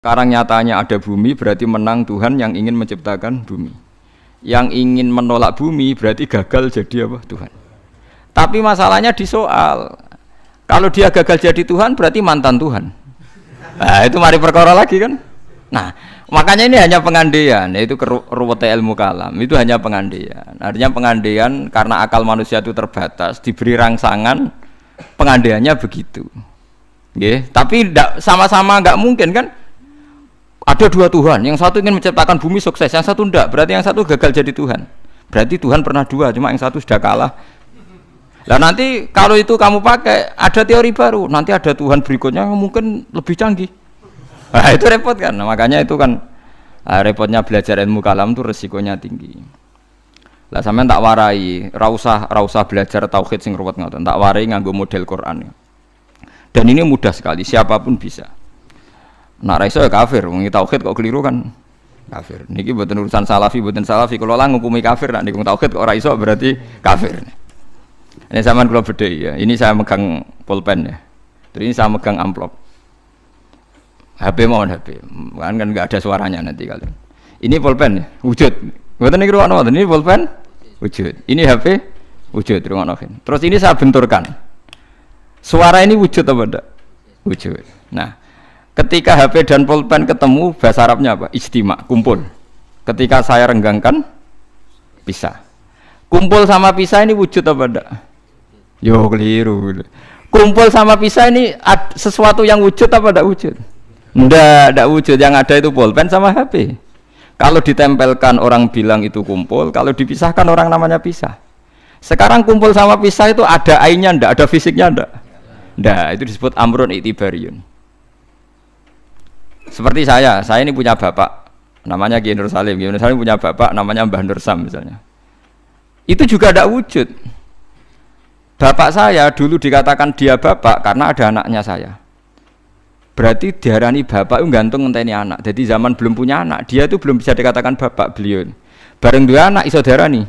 Sekarang nyatanya ada bumi berarti menang Tuhan yang ingin menciptakan bumi. Yang ingin menolak bumi berarti gagal jadi apa? Tuhan. Tapi masalahnya di soal. Kalau dia gagal jadi Tuhan berarti mantan Tuhan. Nah, itu mari perkara lagi kan. Nah, makanya ini hanya pengandaian, yaitu ruwete ilmu kalam. Itu hanya pengandaian. Artinya pengandaian karena akal manusia itu terbatas, diberi rangsangan pengandaiannya begitu. Nggih, tapi sama-sama enggak mungkin kan? Ada dua Tuhan, yang satu ingin menciptakan bumi sukses, yang satu enggak, berarti yang satu gagal jadi Tuhan. Berarti Tuhan pernah dua, cuma yang satu sudah kalah. Nah nanti kalau itu kamu pakai, ada teori baru, nanti ada Tuhan berikutnya yang mungkin lebih canggih. Nah itu repot kan, nah, makanya itu kan repotnya belajar ilmu kalam itu resikonya tinggi. Lah sampean tak warai, rausah belajar tauhid sing ruwet ngoten, tak warai nganggo model Quran. Dan ini mudah sekali, siapapun bisa. Nak raiso ya kafir, wong tauhid kok keliru kan kafir. Niki mboten urusan salafi, mboten salafi. Kalau lah ngukumi kafir, nak niku tauhid kok ora iso berarti kafir. Ini sampean kula bedheki ya. Ini saya megang pulpen ya. Terus ini saya megang amplop. HP mohon HP. Kan enggak ada suaranya nanti kalian. Ini pulpen ya, wujud. Mboten niku ruwono, ini pulpen wujud. Ini HP wujud ruwono. Terus ini saya benturkan. Suara ini wujud apa enggak? Wujud. Nah, ketika HP dan pulpen ketemu, bahasa Arabnya apa? Ijtima, kumpul. Ketika saya renggangkan, pisah. Kumpul sama pisah ini wujud apa enggak? Yo keliru. Kumpul sama pisah ini sesuatu yang wujud apa enggak wujud? Enggak wujud. Yang ada itu pulpen sama HP. Kalau ditempelkan orang bilang itu kumpul, kalau dipisahkan orang namanya pisah. Sekarang kumpul sama pisah itu ada ainnya enggak? Ada fisiknya enggak? Enggak, itu disebut amrun i'tibariyun. Seperti saya ini punya bapak namanya Kiai Nur Salim. Kiai Nur Salim punya bapak namanya Mbah Nur Sam misalnya. Itu juga tidak wujud. Bapak saya dulu dikatakan dia bapak karena ada anaknya saya. Berarti diarani bapak itu gantung ngenteni anak. Jadi zaman belum punya anak, dia itu belum bisa dikatakan bapak beliau. Bareng dua anak iso diarani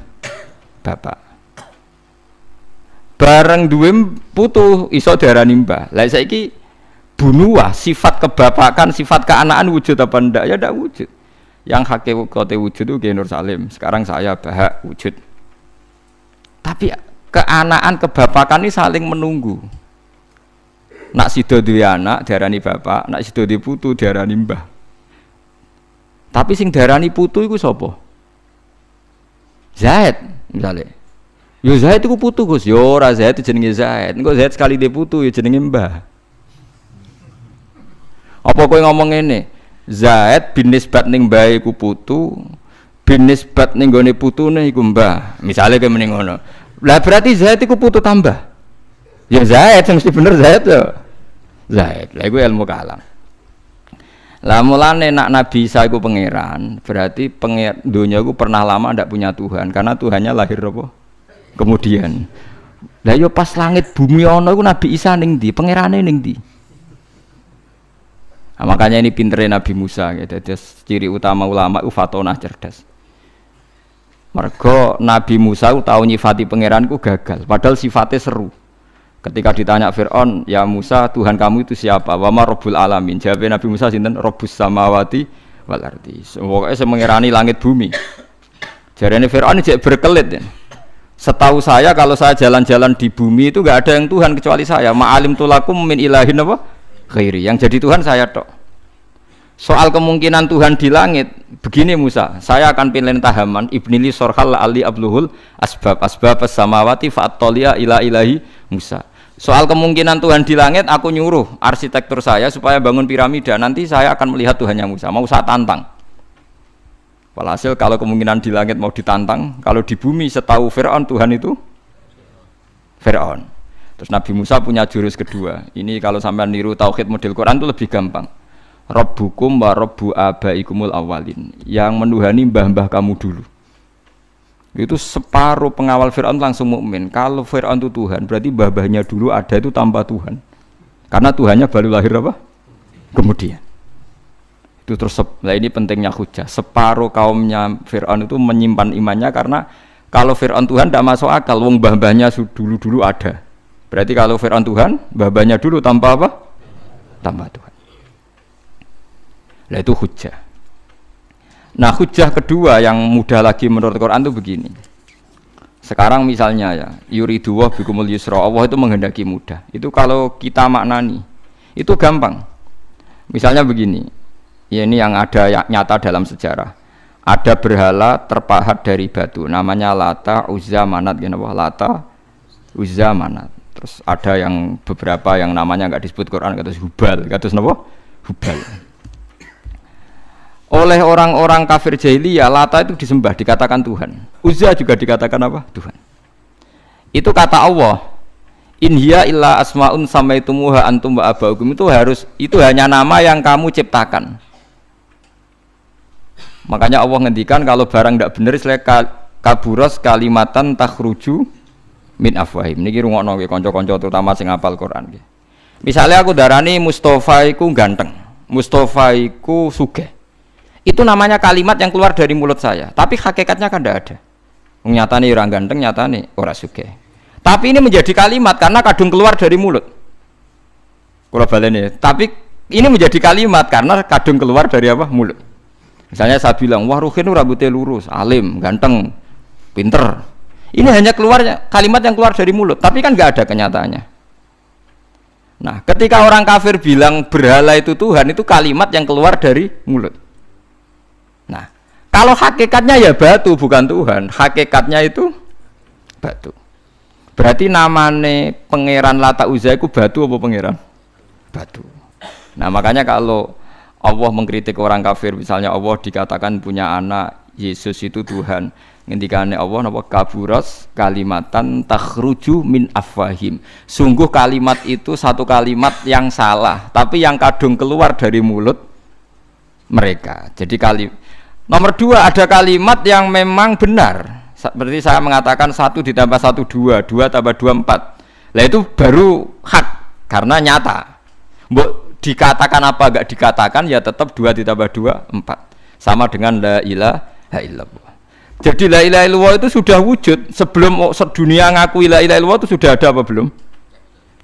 bapak. Bareng dua putu iso diarani mbah. Lah saiki bunuah, sifat kebapakan, sifat keanaan wujud apa ndak? Ya ndak wujud. Yang hakikate wujud itu Kiai Nur Salim. Sekarang saya Bahak wujud. Tapi keanaan kebapakan ini saling menunggu. Nak sido duwe anak diarani bapak, nak sido duwe putu diarani mbah. Tapi sing diarani putu iku sapa? Zaid misalnya. Yo Zaid iku putu Gus. Yo ora Zaid jenenge Zaid. Engko Zaid sekali dhe putu ya jenenge mbah. Apa kowe ngomong ngene? Zaid bin nisbat ning mbahe iku putu, bin nisbat ning gone putune iku mbah. Misale kowe muni ngono. Lah berarti Zaid iku putu tambah. Ya Zaid sing mesti bener Zaid yo. Zaid. Lah iku ilmu kalam. Lah mulane nak Nabi Isa iku pangeran, berarti donya iku pernah lama ndak punya Tuhan karena Tuhannya lahir apa? Kemudian. Lah yo pas langit bumi ana iku Nabi Isa ning ndi? Pangerane ning ndi? Nah, makanya ini pinternya Nabi Musa gitu. Ciri utama ulama fatonah cerdas. Mergo Nabi Musa tahu nyifati pangeranku gagal, padahal sifatnya seru. Ketika ditanya Fir'aun, ya Musa Tuhan kamu itu siapa? Wa ma Rabbul alamin. Jawabnya Nabi Musa sinten? Rabbus samawati wal ardi. Pokoke sing mengerani langit bumi. Jarene Fir'aun jek berkelit ya. Setahu saya kalau saya jalan-jalan di bumi itu enggak ada yang Tuhan kecuali saya. Ma'alim tulakum min ilahin apa? Khairi. Yang jadi Tuhan saya tok. Soal kemungkinan Tuhan di langit, begini Musa, saya akan pilih tahaman ibnili sorhal ali abluhul asbab samawati fa'atolia ila ilahi Musa. Soal kemungkinan Tuhan di langit, aku nyuruh arsitektur saya supaya bangun piramida. Nanti saya akan melihat Tuhannya Musa. Mau saya tantang. Walhasil kalau kemungkinan di langit mau ditantang, kalau di bumi setahu Fir'aun Tuhan itu Fir'aun. Terus Nabi Musa punya jurus kedua. Ini kalau sampai niru tauhid model Quran itu lebih gampang. Rabbukum wa rabbu abaikumul awalin. Yang menuhani mbah-mbah kamu dulu. Itu separuh pengawal Fir'aun langsung mukmin. Kalau Fir'aun itu Tuhan, berarti mbah-mbahnya dulu ada itu tanpa Tuhan. Karena Tuhannya baru lahir apa? Kemudian. Itu terus, nah ini pentingnya hujah. Separuh kaumnya Fir'aun itu menyimpan imannya karena kalau Fir'aun Tuhan tidak masuk akal. Wong mbah-mbahnya dulu-dulu ada. Berarti kalau Fir'aun Tuhan, mbah-mbahnya dulu tanpa apa? Tanpa Tuhan. Lah itu hujjah. Nah hujjah kedua yang mudah lagi menurut Quran itu begini. Sekarang misalnya ya, yuridu wa bikumul yusra, Allah itu menghendaki mudah. Itu kalau kita maknani, itu gampang. Misalnya begini, ya ini yang ada nyata dalam sejarah. Ada berhala terpahat dari batu, namanya Lata, Uzza, Manat, Lata, Uzza, Manat. Terus ada yang beberapa yang namanya nggak disebut Quran, kata Hubal, kata apa? Hubal. Oleh orang-orang kafir jahiliyah, Lata itu disembah, dikatakan Tuhan. Uzza juga dikatakan apa? Tuhan. Itu kata Allah. In hiya illa asmaun samaitumuha antum wa abaukum, itu hanya nama yang kamu ciptakan. Makanya Allah ngendikan kalau barang tidak benar kaburos kalimatan takhruju min afwahim. Niki rungokno nggih kanca-kanca terutama sing hafal Quran nggih. Misalnya aku darani Mustofa iku ganteng, Mustofa iku sugih. Itu namanya kalimat yang keluar dari mulut saya, tapi hakikatnya kan tidak ada. Nyatane orang ganteng, nyatane ora sugih. Tapi ini menjadi kalimat karena kadung keluar dari mulut. Kula baleni, tapi ini menjadi kalimat karena kadung keluar dari apa? Mulut. Misalnya saya bilang, wah Ruhin rambutnya lurus, alim, ganteng, pinter. Ini hanya keluar kalimat yang keluar dari mulut, tapi kan nggak ada kenyataannya. Nah, ketika orang kafir bilang berhala itu Tuhan, itu kalimat yang keluar dari mulut. Nah, kalau hakikatnya ya batu bukan Tuhan, hakikatnya itu batu. Berarti namanya pangeran Lata Uzza itu batu apa pangeran? Batu. Nah, makanya kalau Allah mengkritik orang kafir, misalnya Allah dikatakan punya anak, Yesus itu Tuhan. Ngendikane Allah napa kaburas kalimatan takhruju min afwahim. Sungguh kalimat itu satu kalimat yang salah, tapi yang kadung keluar dari mulut mereka. Jadi nomor dua, ada kalimat yang memang benar. Seperti saya mengatakan 1 ditambah 1 2, 2 tambah 2 4. Lah itu baru hak karena nyata. Mbok dikatakan apa enggak dikatakan ya tetap 2 ditambah 2 4. Sama dengan la ilaha illallah. Jadi la ilaha illallah itu sudah wujud sebelum sedunia ngakui la ilaha illallah itu sudah ada apa belum?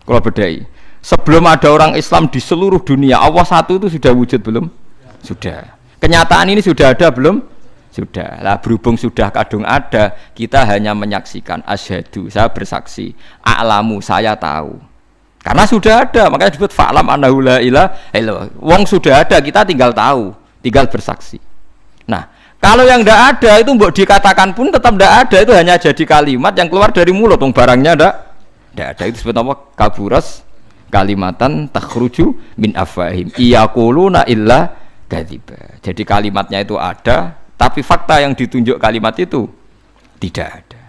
Kalau bedai. Sebelum ada orang Islam di seluruh dunia, Allah satu itu sudah wujud belum? Sudah. Kenyataan ini sudah ada belum? Sudah. Lah berhubung sudah kadung ada, kita hanya menyaksikan asyhadu, saya bersaksi, a'lamu, saya tahu. Karena sudah ada, makanya disebut fa'lam annahu la ilaha illallah. Wong sudah ada, kita tinggal tahu, tinggal bersaksi. Nah, kalau yang tidak ada itu mbok dikatakan pun tetap tidak ada, itu hanya jadi kalimat yang keluar dari mulut, wong barangnya tidak ada. Itu disebut apa? Kaburas kalimatan takhruju min afwahim. Iyaquluna illa kadziba. Jadi kalimatnya itu ada, tapi fakta yang ditunjuk kalimat itu tidak ada.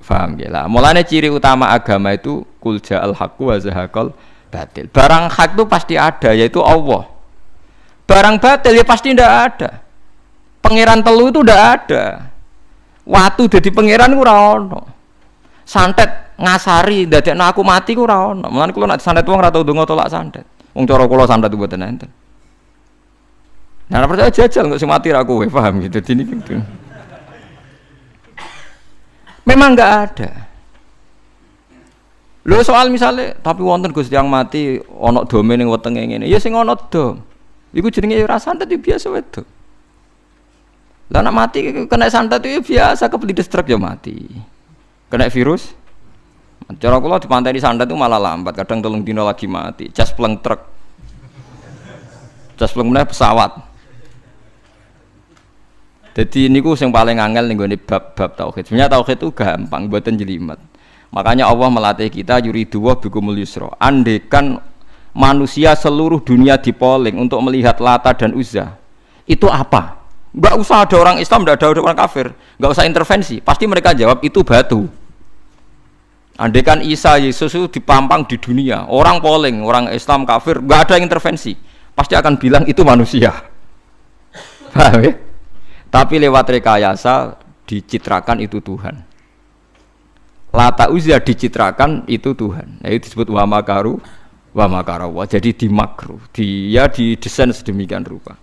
Faham ya lah. Mulanya ciri utama agama itu kul ja'al haqqu wa zahaqal batil. Barang hak itu pasti ada, yaitu Allah. Barang batil ya pasti tidak ada. Pangeran telu itu tidak ada. Watu jadi pangeran ku ora ono. Santet ngasari ndadekno aku mati ku ora ono. Mulane kula nek santet wong ora tau ndonga tolak santet. Wong cara kula santet mboten enten. Nah, percaya jajal kok sing mati ra kowe, paham gitu. Dini gitu. Memang enggak ada. Lho soal misalnya tapi wonten Gusti yang mati ana dome ning wetenge ngene. Ya sing ana dom. Iku jenenge ora santet biasa wedok. Lah nek mati kena santet itu biasa kepelides truk ya mati. Kena virus. Cara kula dipanteni santet itu malah lambat, kadang 3 dina lagi mati. Cas pleng truk. Cas pleng meneh pesawat. Jadi niku sing paling angel ning gone bab tauhid. Sebenarnya tauhid itu gampang, mboten jelimet. Makanya Allah melatih kita yuridu wa bikumul yusra. Andekan manusia seluruh dunia dipoling untuk melihat Lata dan Uzza, itu apa? Enggak usah ada orang Islam, enggak ada orang kafir, enggak usah intervensi, pasti mereka jawab itu batu. Andekan Isa Yesus itu dipampang di dunia, orang poling, orang Islam kafir, enggak ada intervensi, pasti akan bilang itu manusia. Paham ya? Tapi lewat rekayasa dicitrakan itu Tuhan. Lata Uzza dicitrakan itu Tuhan. Nah, itu disebut wa makaru wa makarawa. Jadi dimakru, dia didesain sedemikian rupa.